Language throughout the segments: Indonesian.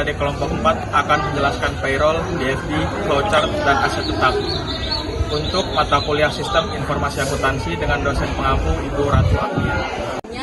adik kelompok 4 akan menjelaskan payroll, DFD, flowchart, dan aset tetap. Untuk mata kuliah Sistem Informasi Akuntansi dengan dosen pengampu Ibu Ratu Agnia.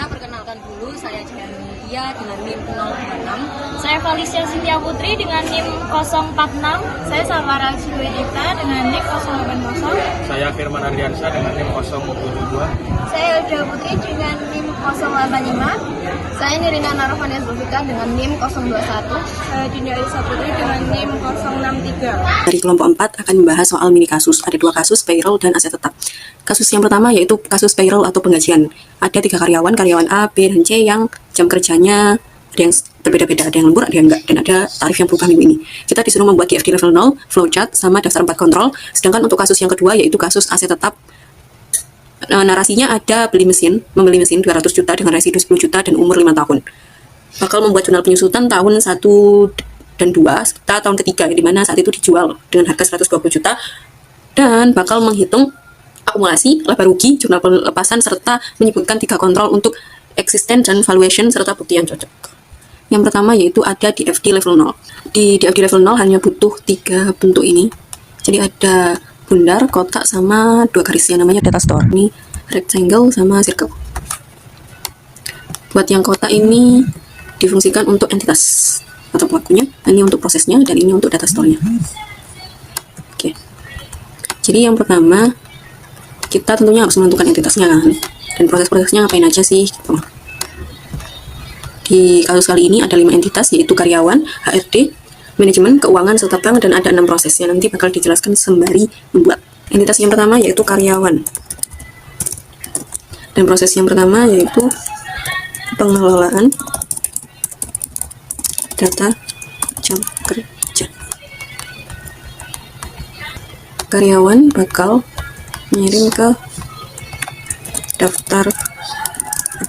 Perkenalkan dulu, saya Jaya Mutia dengan NIM 026. Saya Felicia Cynthia Putri dengan NIM 046. Saya Samara Ciwedita dengan NIM 080. Saya Firman Ardiansyah dengan NIM 072. Saya Elda Putri dengan NIM 085. Saya Nirina Narofania Zulfika dengan NIM 021. Saya Dinda Elisa Putri dengan NIM 063. Dari kelompok 4 akan membahas soal mini kasus. Ada 2 kasus, payroll dan aset tetap. Kasus yang pertama yaitu kasus payroll atau penggajian. Ada 3 karyawan A, B, dan C yang jam kerjanya ada yang berbeda-beda, ada yang lembur, ada yang enggak, dan ada tarif yang berubah minggu ini. Kita disuruh membuat DFD level 0, flowchart, sama daftar 4 kontrol. Sedangkan untuk kasus yang kedua yaitu kasus aset tetap, narasinya ada membeli mesin 200 juta dengan residu 10 juta dan umur 5 tahun. Bakal membuat jurnal penyusutan tahun 1 dan 2 serta tahun ketiga, di mana saat itu dijual dengan harga 120 juta, dan bakal menghitung akumulasi, laba rugi, jurnal pelepasan, serta menyebutkan 3 kontrol untuk eksisten dan valuation serta bukti yang cocok. Yang pertama yaitu ada DFD level 0. Di DFD level 0 hanya butuh 3 bentuk ini. Jadi ada bundar, kotak, sama 2 garis yang namanya data store. Ini rectangle sama circle. Buat yang kotak ini difungsikan untuk entitas atau pelakunya, ini untuk prosesnya, dan ini untuk data store-nya. Oke. Jadi yang pertama kita tentunya harus menentukan entitasnya kan, dan proses-prosesnya ngapain aja sih gitu. Di kasus kali ini ada 5 entitas, yaitu karyawan, HRD, manajemen, keuangan, serta bank, dan ada 6 proses yang nanti bakal dijelaskan sembari membuat. Entitas yang pertama yaitu karyawan, dan proses yang pertama yaitu pengelolaan data jam kerja. Karyawan bakal mengirim ke daftar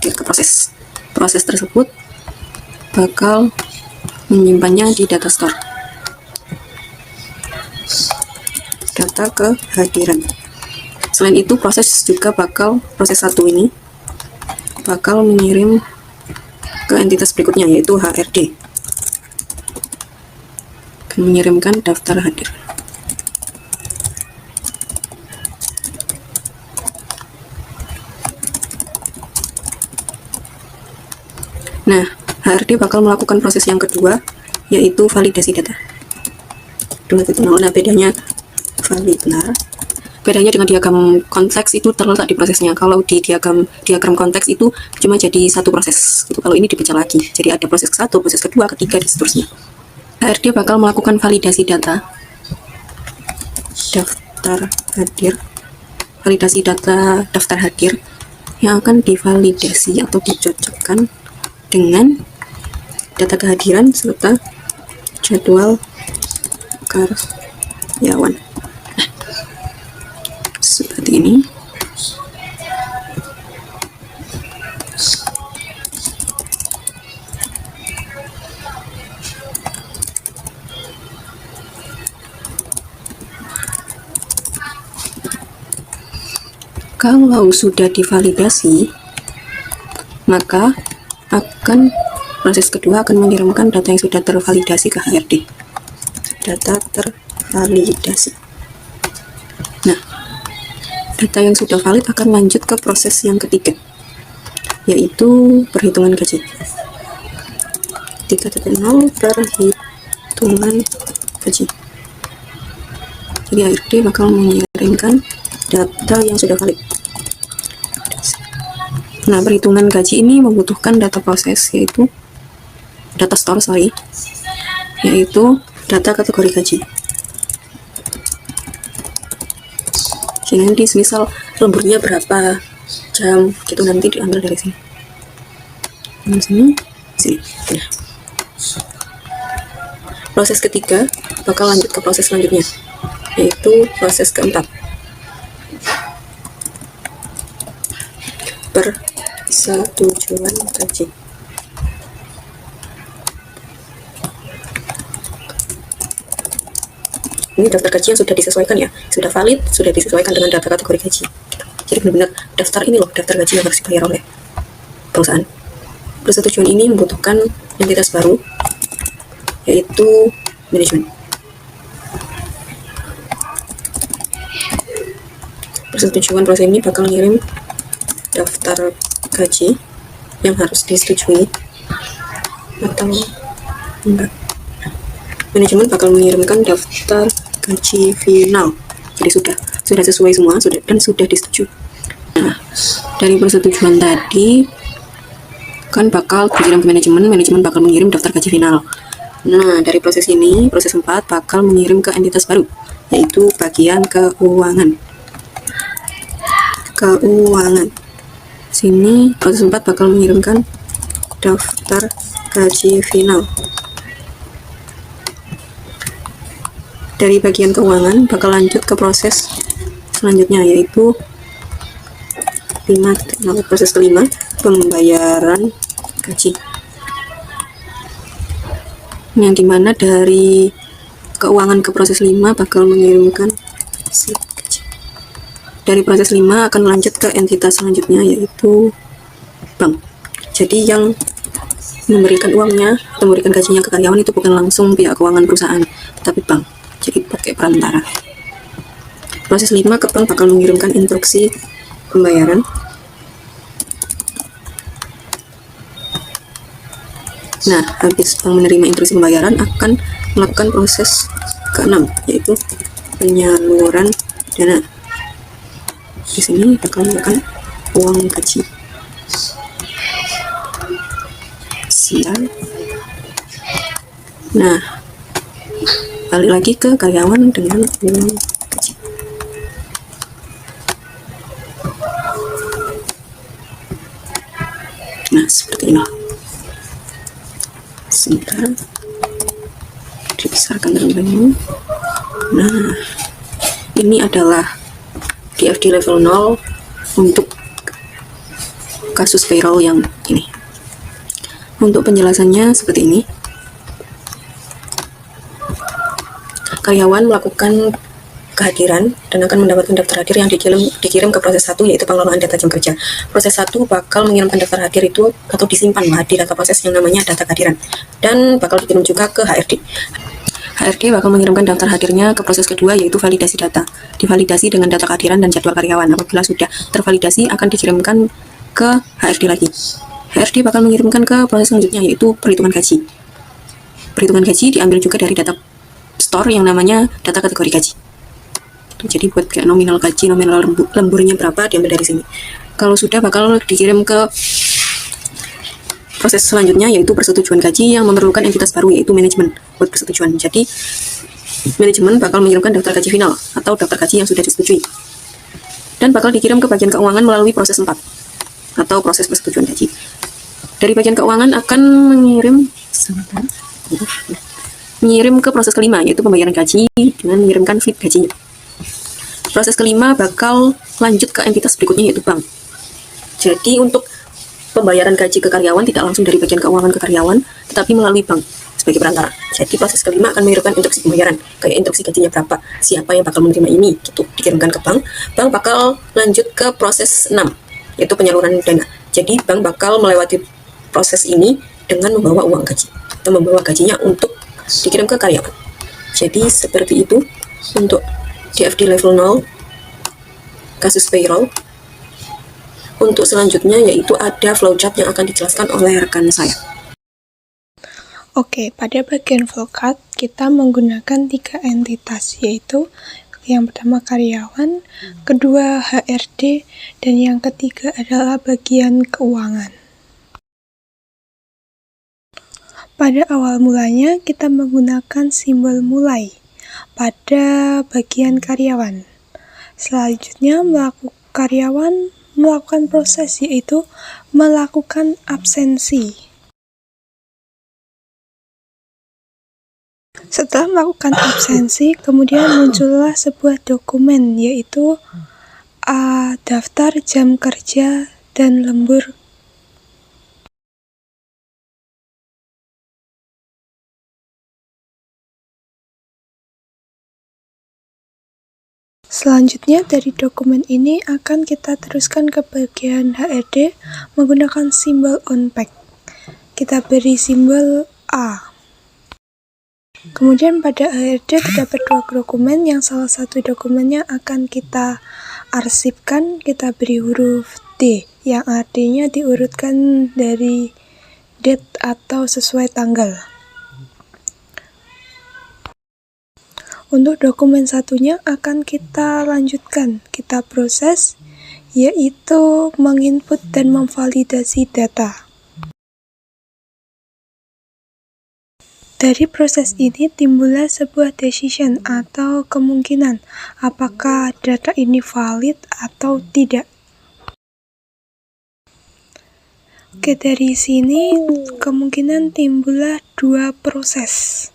ke proses tersebut bakal menyimpannya di data store, data kehadiran. Selain itu proses satu ini bakal mengirim ke entitas berikutnya yaitu HRD, akan mengirimkan daftar hadir. Nah, HRD bakal melakukan proses yang kedua, yaitu validasi data. Nah, bedanya dengan diagram konteks itu terletak di prosesnya. Kalau di diagram konteks itu cuma jadi satu proses. Itu kalau ini dipecah lagi. Jadi ada proses ke-1, proses kedua, ketiga, dan seterusnya. HRD bakal melakukan validasi data daftar hadir, validasi data daftar hadir yang akan divalidasi atau dicocokkan dengan data kehadiran serta jadwal karyawan. Nah, seperti ini. Kalau sudah divalidasi, maka proses kedua akan mengirimkan data yang sudah tervalidasi ke HRD. Data tervalidasi. Nah, data yang sudah valid akan lanjut ke proses yang ketiga, yaitu perhitungan gaji. 3.0 perhitungan gaji. Jadi HRD bakal mengirimkan data yang sudah valid. Nah, perhitungan gaji ini membutuhkan data proses, yaitu data store, yaitu data kategori gaji. Jadi nanti misal lemburnya berapa jam gitu, nanti diambil dari sini. Sini. Nah. Proses ketiga bakal lanjut ke proses selanjutnya, yaitu proses keempat, persetujuan gaji. Ini daftar gaji yang sudah disesuaikan ya, sudah valid, sudah disesuaikan dengan data kategori gaji. Jadi benar-benar daftar ini loh, daftar gaji yang harus dibayar oleh perusahaan. Persetujuan ini membutuhkan entitas baru, yaitu manajemen. Persetujuan proses ini bakal ngirim daftar gaji yang harus disetujui atau enggak. Manajemen bakal mengirimkan daftar gaji final. Jadi sudah sesuai semua, sudah disetujui. Nah, dari persetujuan tadi kan bakal dikirim ke manajemen bakal mengirim daftar gaji final. Nah, dari proses ini, proses 4 bakal mengirim ke entitas baru, yaitu bagian keuangan. Sini proses 4 bakal mengirimkan daftar gaji final. Dari bagian keuangan bakal lanjut ke proses selanjutnya, yaitu proses kelima, pembayaran gaji. Yang dimana dari keuangan ke proses 5 bakal mengirimkan slip gaji. Dari proses 5 akan lanjut ke entitas selanjutnya, yaitu bank. Jadi yang memberikan uangnya atau memberikan gajinya ke karyawan itu bukan langsung pihak keuangan perusahaan, tapi bank. Jadi pakai perantara. Proses 5 ke bank bakal mengirimkan instruksi pembayaran. Nah, habis bank menerima instruksi pembayaran akan melakukan proses ke-6, yaitu penyaluran dana. Di sini bakal melakukan uang gaji. Sial. Nah, balik lagi ke karyawan dengan uang gaji. Nah, seperti ini. Sebentar, dibesarkan terlebih dahulu. Nah, ini adalah DFD level 0 untuk kasus payroll yang ini. Untuk penjelasannya seperti ini. Karyawan melakukan kehadiran dan akan mendapatkan daftar hadir yang dikirim ke proses 1, yaitu pengelolaan data jam kerja. Proses 1 bakal mengirimkan daftar hadir itu atau disimpan di data proses yang namanya data kehadiran, dan bakal dikirim juga ke HRD. HRD bakal mengirimkan daftar hadirnya ke proses kedua, yaitu validasi data. Divalidasi dengan data kehadiran dan jadwal karyawan. Apabila sudah tervalidasi akan dikirimkan ke HRD lagi. HRD bakal mengirimkan ke proses selanjutnya, yaitu perhitungan gaji. Perhitungan gaji diambil juga dari data store yang namanya data kategori gaji. Jadi buat kayak nominal gaji, nominal lemburnya berapa diambil dari sini. Kalau sudah bakal dikirim ke proses selanjutnya, yaitu persetujuan gaji yang memerlukan entitas baru, yaitu manajemen buat persetujuan. Jadi manajemen bakal mengirimkan daftar gaji final atau daftar gaji yang sudah disetujui, dan bakal dikirim ke bagian keuangan melalui proses 4 atau proses persetujuan gaji. Dari bagian keuangan akan mengirim ke proses kelima, yaitu pembayaran gaji dengan mengirimkan slip gajinya. Proses kelima bakal lanjut ke entitas berikutnya, yaitu bank. Jadi untuk pembayaran gaji ke karyawan tidak langsung dari bagian keuangan ke karyawan, tetapi melalui bank sebagai perantara. Jadi proses kelima akan mengirimkan instruksi pembayaran, kayak instruksi gajinya berapa, siapa yang bakal menerima ini, gitu, dikirimkan ke bank. Bank bakal lanjut ke proses 6, yaitu penyaluran dana. Jadi bank bakal melewati proses ini dengan membawa uang gaji atau membawa gajinya untuk dikirim ke karyawan. Jadi seperti itu untuk DFD level 0 kasus payroll. Untuk selanjutnya yaitu ada flowchart yang akan dijelaskan oleh rekan saya. Oke, pada bagian flowchart kita menggunakan 3 entitas, yaitu yang pertama karyawan, kedua HRD, dan yang ketiga adalah bagian keuangan. Pada awal mulanya kita menggunakan simbol mulai pada bagian karyawan. Selanjutnya karyawan melakukan proses, yaitu melakukan absensi. Setelah melakukan absensi, kemudian muncullah sebuah dokumen, yaitu daftar jam kerja dan lembur. Selanjutnya dari dokumen ini akan kita teruskan ke bagian HRD menggunakan simbol unpack. Kita beri simbol A. Kemudian pada HRD terdapat dua dokumen yang salah satu dokumennya akan kita arsipkan, kita beri huruf D yang artinya diurutkan dari date atau sesuai tanggal. Untuk dokumen satunya akan kita lanjutkan, kita proses, yaitu menginput dan memvalidasi data. Dari proses ini timbullah sebuah decision atau kemungkinan apakah data ini valid atau tidak. Oke, dari sini kemungkinan timbullah dua proses.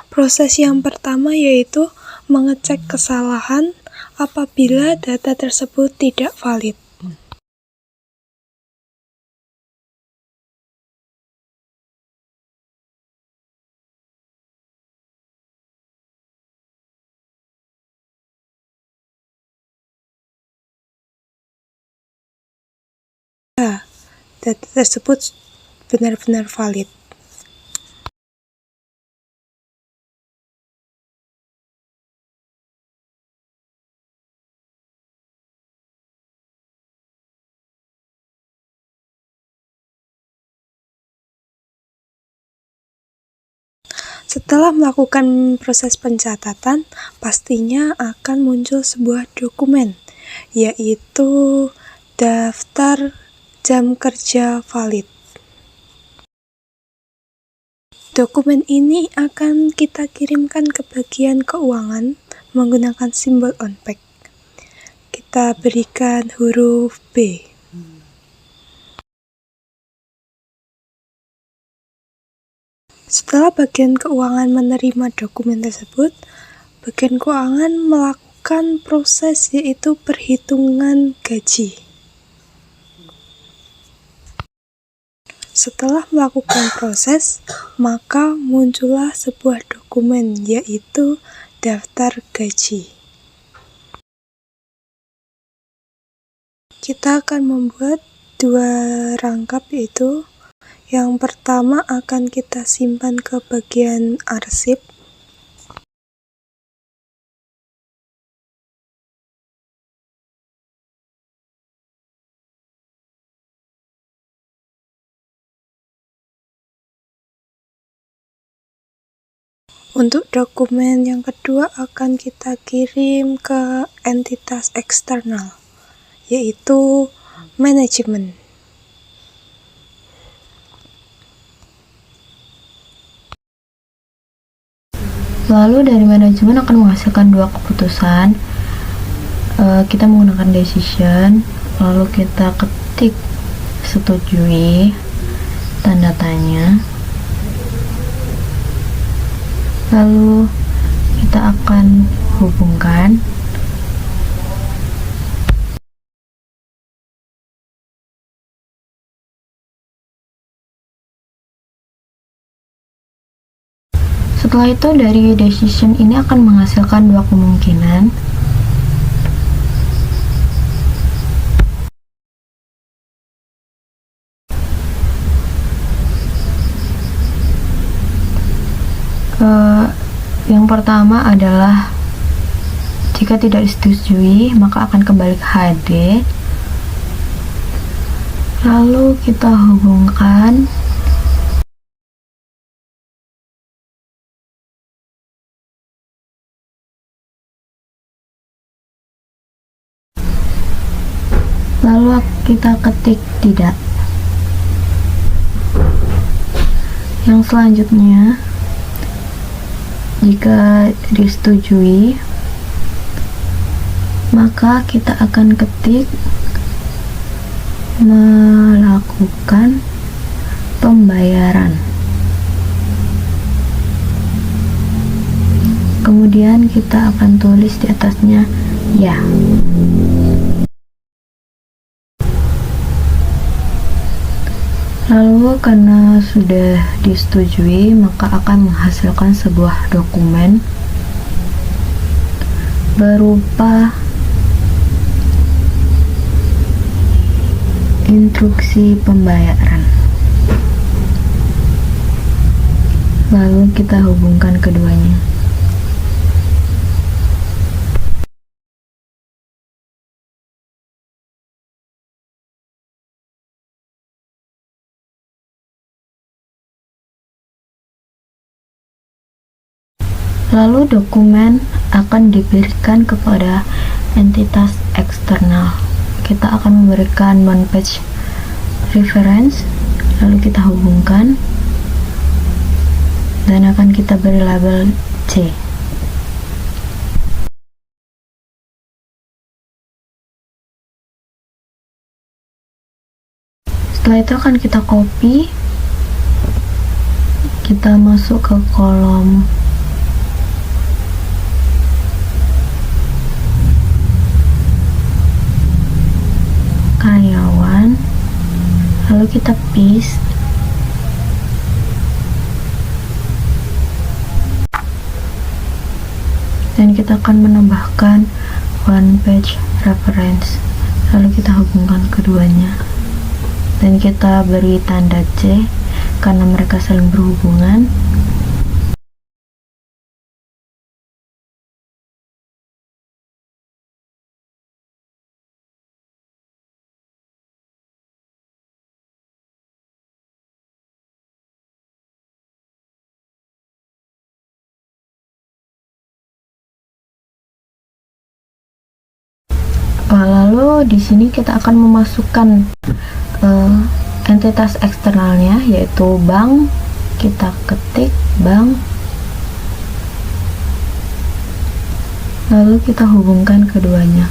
Proses yang pertama yaitu mengecek kesalahan apabila data tersebut tidak valid. Data tersebut benar-benar valid. Setelah melakukan proses pencatatan, pastinya akan muncul sebuah dokumen, yaitu daftar jam kerja valid. Dokumen ini akan kita kirimkan ke bagian keuangan menggunakan simbol on-pack. Kita berikan huruf B. Setelah bagian keuangan menerima dokumen tersebut, bagian keuangan melakukan proses yaitu perhitungan gaji. Setelah melakukan proses, maka muncullah sebuah dokumen yaitu daftar gaji. Kita akan membuat dua rangkap, yaitu yang pertama akan kita simpan ke bagian arsip. Untuk dokumen yang kedua akan kita kirim ke entitas eksternal, yaitu manajemen. Lalu dari manajemen akan menghasilkan dua keputusan. Kita menggunakan decision, lalu kita ketik setujui, tanda tanya. Lalu kita akan hubungkan setelah itu dari decision ini akan menghasilkan dua kemungkinan. Yang pertama adalah jika tidak disetujui maka akan kembali ke HD, lalu kita hubungkan lalu kita ketik tidak. Yang selanjutnya, jika disetujui, maka kita akan ketik melakukan pembayaran. Kemudian kita akan tulis di atasnya ya. Lalu karena sudah disetujui, maka akan menghasilkan sebuah dokumen berupa instruksi pembayaran. Lalu kita hubungkan keduanya. Lalu dokumen akan diberikan kepada entitas eksternal. Kita akan memberikan one page reference, lalu kita hubungkan dan akan kita beri label C. Setelah itu akan kita copy, kita masuk ke kolom karyawan, lalu kita paste, dan kita akan menambahkan one page reference, lalu kita hubungkan keduanya dan kita beri tanda C karena mereka saling berhubungan. Lalu di sini kita akan memasukkan entitas eksternalnya, yaitu bank. Kita ketik bank, lalu kita hubungkan keduanya.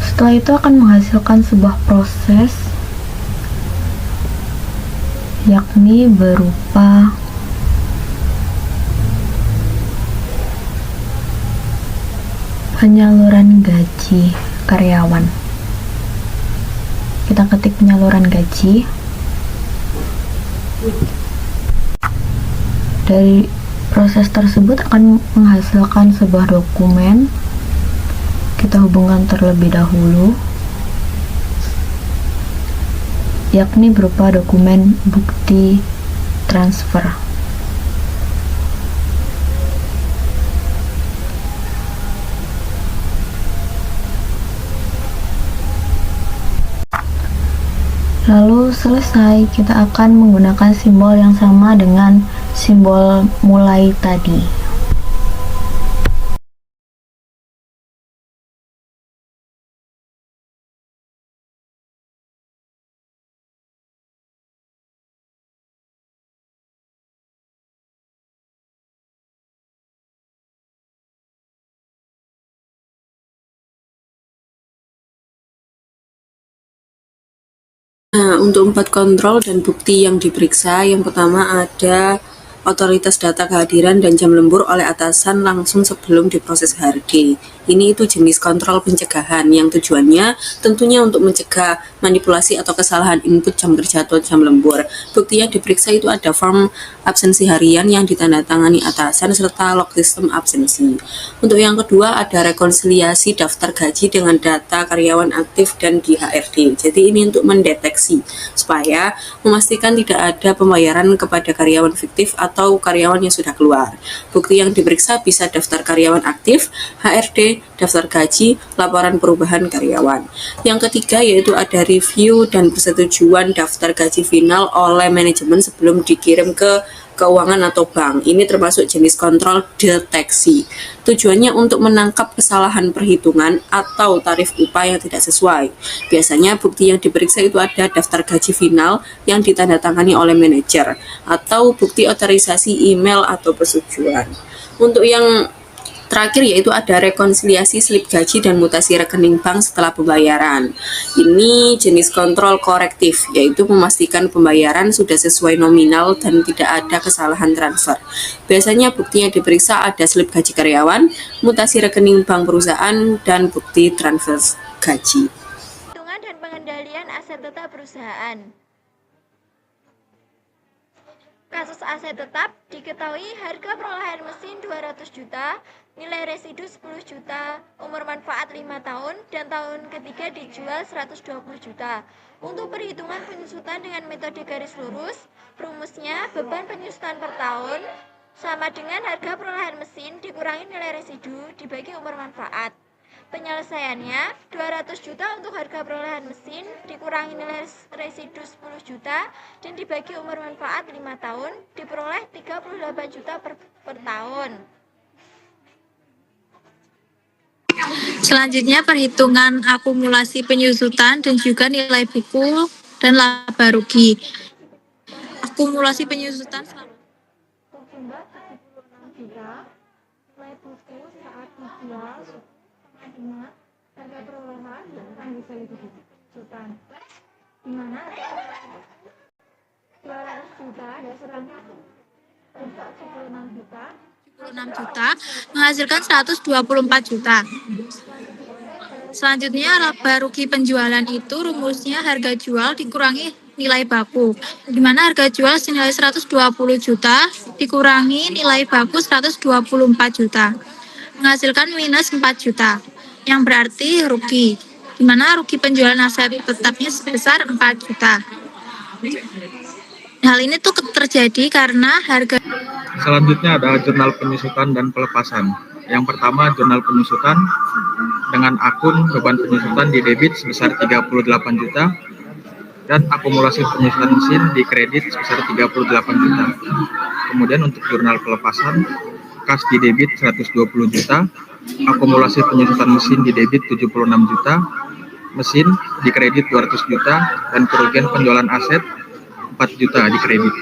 Setelah itu akan menghasilkan sebuah proses, yakni berupa penyaluran gaji karyawan. Kita ketik penyaluran gaji. Dari proses tersebut akan menghasilkan sebuah dokumen. Kita hubungkan terlebih dahulu, yakni berupa dokumen bukti transfer. Lalu selesai, kita akan menggunakan simbol yang sama dengan simbol mulai tadi. Nah, untuk 4 kontrol dan bukti yang diperiksa, yang pertama ada otoritas data kehadiran dan jam lembur oleh atasan langsung sebelum diproses HRD. Ini itu jenis kontrol pencegahan yang tujuannya tentunya untuk mencegah manipulasi atau kesalahan input jam kerja atau jam lembur. Bukti yang diperiksa itu ada form absensi harian yang ditandatangani atasan serta log sistem absensi. Untuk yang kedua ada rekonsiliasi daftar gaji dengan data karyawan aktif dan di HRD. Jadi ini untuk mendeteksi supaya memastikan tidak ada pembayaran kepada karyawan fiktif atau karyawan yang sudah keluar. Bukti yang diperiksa bisa daftar karyawan aktif, HRD, daftar gaji, laporan perubahan karyawan. Yang ketiga yaitu ada review dan persetujuan daftar gaji final oleh manajemen sebelum dikirim ke keuangan atau bank. Ini termasuk jenis kontrol deteksi. Tujuannya untuk menangkap kesalahan perhitungan atau tarif upah yang tidak sesuai. Biasanya bukti yang diperiksa itu ada daftar gaji final yang ditandatangani oleh manajer atau bukti otorisasi email atau persetujuan. Untuk yang terakhir yaitu ada rekonsiliasi slip gaji dan mutasi rekening bank setelah pembayaran. Ini jenis kontrol korektif, yaitu memastikan pembayaran sudah sesuai nominal dan tidak ada kesalahan transfer. Biasanya bukti yang diperiksa ada slip gaji karyawan, mutasi rekening bank perusahaan, dan bukti transfer gaji. Hitungan dan pengendalian aset tetap perusahaan. Kasus aset tetap diketahui harga perolehan mesin 200 juta, nilai residu 10 juta, umur manfaat 5 tahun, dan tahun ketiga dijual 120 juta. Untuk perhitungan penyusutan dengan metode garis lurus, rumusnya beban penyusutan per tahun sama dengan harga perolehan mesin dikurangi nilai residu dibagi umur manfaat. Penyelesaiannya 200 juta untuk harga perolehan mesin dikurangi nilai residu 10 juta dan dibagi umur manfaat 5 tahun diperoleh 38 juta per tahun. Selanjutnya perhitungan akumulasi penyusutan dan juga nilai buku dan laba rugi. Akumulasi penyusutan Berjumlah 76 juta, nilai buku saat dijual dengan harga perolehan yang bisa dijual, di mana 200 juta dasarnya untuk 76 juta 6 juta menghasilkan 124 juta. Selanjutnya laba rugi penjualan itu rumusnya harga jual dikurangi nilai baku, di mana harga jual senilai 120 juta dikurangi nilai baku 124 juta, menghasilkan minus 4 juta, yang berarti rugi, di mana rugi penjualan aset tetapnya sebesar 4 juta. Hal ini tuh terjadi karena harga. Selanjutnya ada jurnal penyusutan dan pelepasan. Yang pertama, jurnal penyusutan dengan akun beban penyusutan di debit sebesar 38 juta dan akumulasi penyusutan mesin di kredit sebesar 38 juta. Kemudian untuk jurnal pelepasan, kas di debit 120 juta, akumulasi penyusutan mesin di debit 76 juta, mesin di kredit 200 juta, dan kerugian penjualan aset 4 juta di kredit.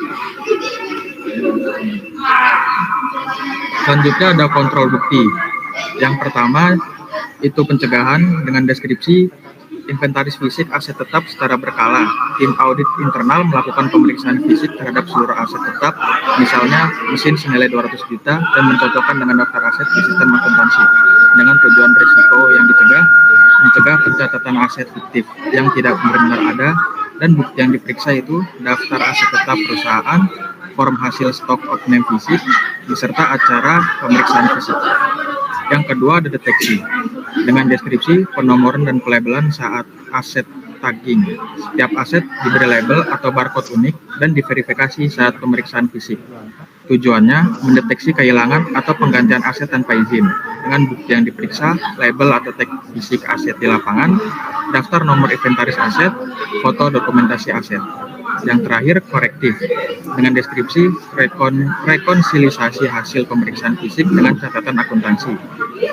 Selanjutnya ada kontrol bukti. Yang pertama itu pencegahan dengan deskripsi inventaris fisik aset tetap secara berkala. Tim audit internal melakukan pemeriksaan fisik terhadap seluruh aset tetap, misalnya mesin senilai 200 juta dan mencocokkan dengan daftar aset di sistem akuntansi dengan tujuan risiko yang mencegah pencatatan aset fiktif yang tidak benar-benar ada, dan bukti yang diperiksa itu daftar aset tetap perusahaan, form hasil stok of name fisik, beserta acara pemeriksaan fisik. Yang kedua ada deteksi, dengan deskripsi, penomoran, dan pelabelan saat aset tagging. Setiap aset diberi label atau barcode unik dan diverifikasi saat pemeriksaan fisik. Tujuannya mendeteksi kehilangan atau penggantian aset tanpa izin. Dengan bukti yang diperiksa, label atau tag fisik aset di lapangan, daftar nomor inventaris aset, foto dokumentasi aset. Yang terakhir, korektif, dengan deskripsi rekonsilisasi hasil pemeriksaan fisik dengan catatan akuntansi.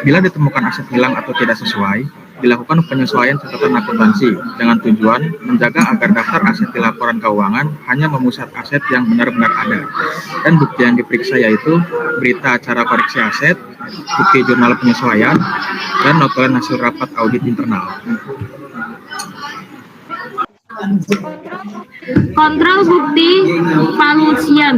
Bila ditemukan aset hilang atau tidak sesuai, dilakukan penyesuaian catatan akuntansi dengan tujuan menjaga agar daftar aset di laporan keuangan hanya memusat aset yang benar-benar ada. Dan bukti yang diperiksa yaitu berita acara koreksi aset, bukti jurnal penyesuaian, dan notulen hasil rapat audit internal. Kontrol bukti valuation.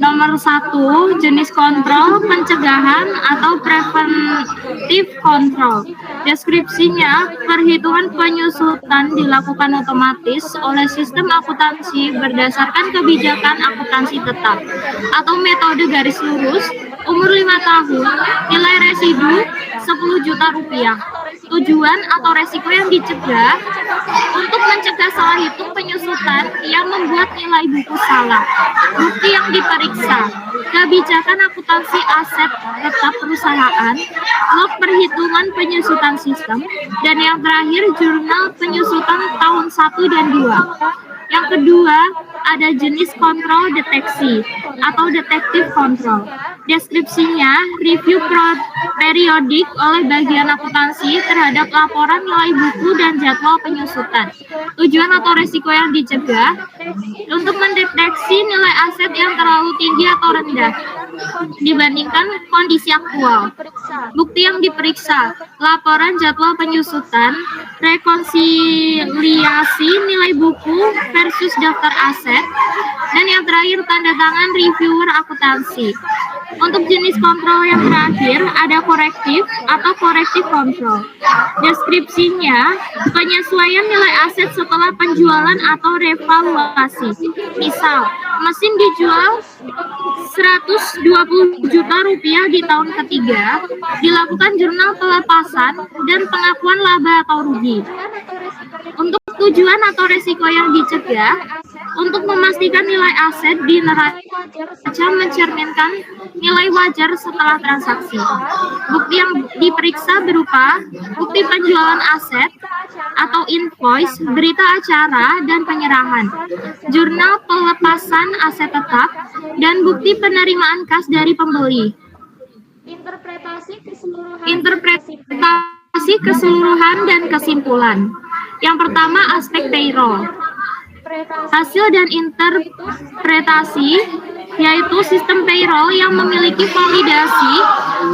Nomor 1, jenis kontrol pencegahan atau preventive control. Deskripsinya, perhitungan penyusutan dilakukan otomatis oleh sistem akuntansi berdasarkan kebijakan akuntansi tetap atau metode garis lurus, umur 5 tahun, nilai residu 10 juta rupiah. Tujuan atau resiko yang dicegah untuk mencegah salah hitung penyusutan yang membuat nilai buku salah. Bukti yang diperiksa, kebijakan akuntansi aset tetap perusahaan, log perhitungan penyusutan sistem, dan yang terakhir jurnal penyusutan tahun 1 dan 2. Yang kedua, ada jenis kontrol deteksi atau detective control. Deskripsinya, review periodik oleh bagian akuntansi terhadap laporan nilai buku dan jadwal penyusutan. Tujuan atau risiko yang dicegah untuk mendeteksi nilai aset yang terlalu tinggi atau rendah dibandingkan kondisi aktual. Bukti yang diperiksa, laporan jadwal penyusutan, rekonsiliasi nilai buku versus daftar aset, dan yang terakhir tanda tangan reviewer akuntansi. Untuk jenis kontrol yang terakhir ada korektif atau corrective control. Deskripsinya, penyesuaian nilai aset setelah penjualan atau revaluasi. Misal, mesin dijual 120 juta rupiah di tahun ketiga dilakukan jurnal pelepasan dan pengakuan laba atau rugi. Untuk tujuan atau resiko yang dicegah, untuk memastikan nilai aset di neraca mencerminkan nilai wajar setelah transaksi. Bukti yang diperiksa berupa bukti penjualan aset atau invoice, berita acara, dan penyerahan, jurnal pelepasan aset tetap, dan bukti penerimaan kas dari pembeli. Interpretasi keseluruhan dan kesimpulan. Yang pertama, aspek payroll. Hasil dan interpretasi yaitu sistem payroll yang memiliki validasi,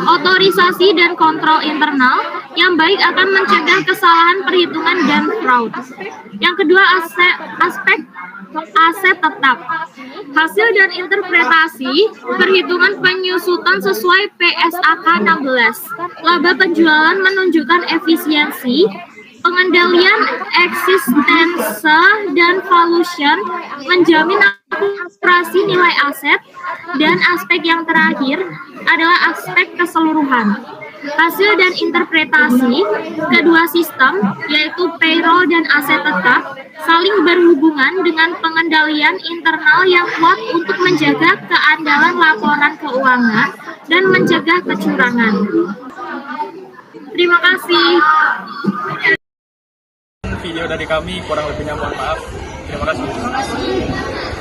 otorisasi, dan kontrol internal yang baik akan mencegah kesalahan perhitungan dan fraud. Yang kedua, aspek aset tetap. Hasil dan interpretasi perhitungan penyusutan sesuai PSAK 16. Laba penjualan menunjukkan efisiensi, pengendalian eksistensi dan valuation, menjamin akurasi nilai aset, dan aspek yang terakhir adalah aspek keseluruhan. Hasil dan interpretasi kedua sistem, yaitu payroll dan aset tetap, saling berhubungan dengan pengendalian internal yang kuat untuk menjaga keandalan laporan keuangan dan mencegah kecurangan. Terima kasih. Video dari kami kurang lebihnya mohon maaf. Terima kasih.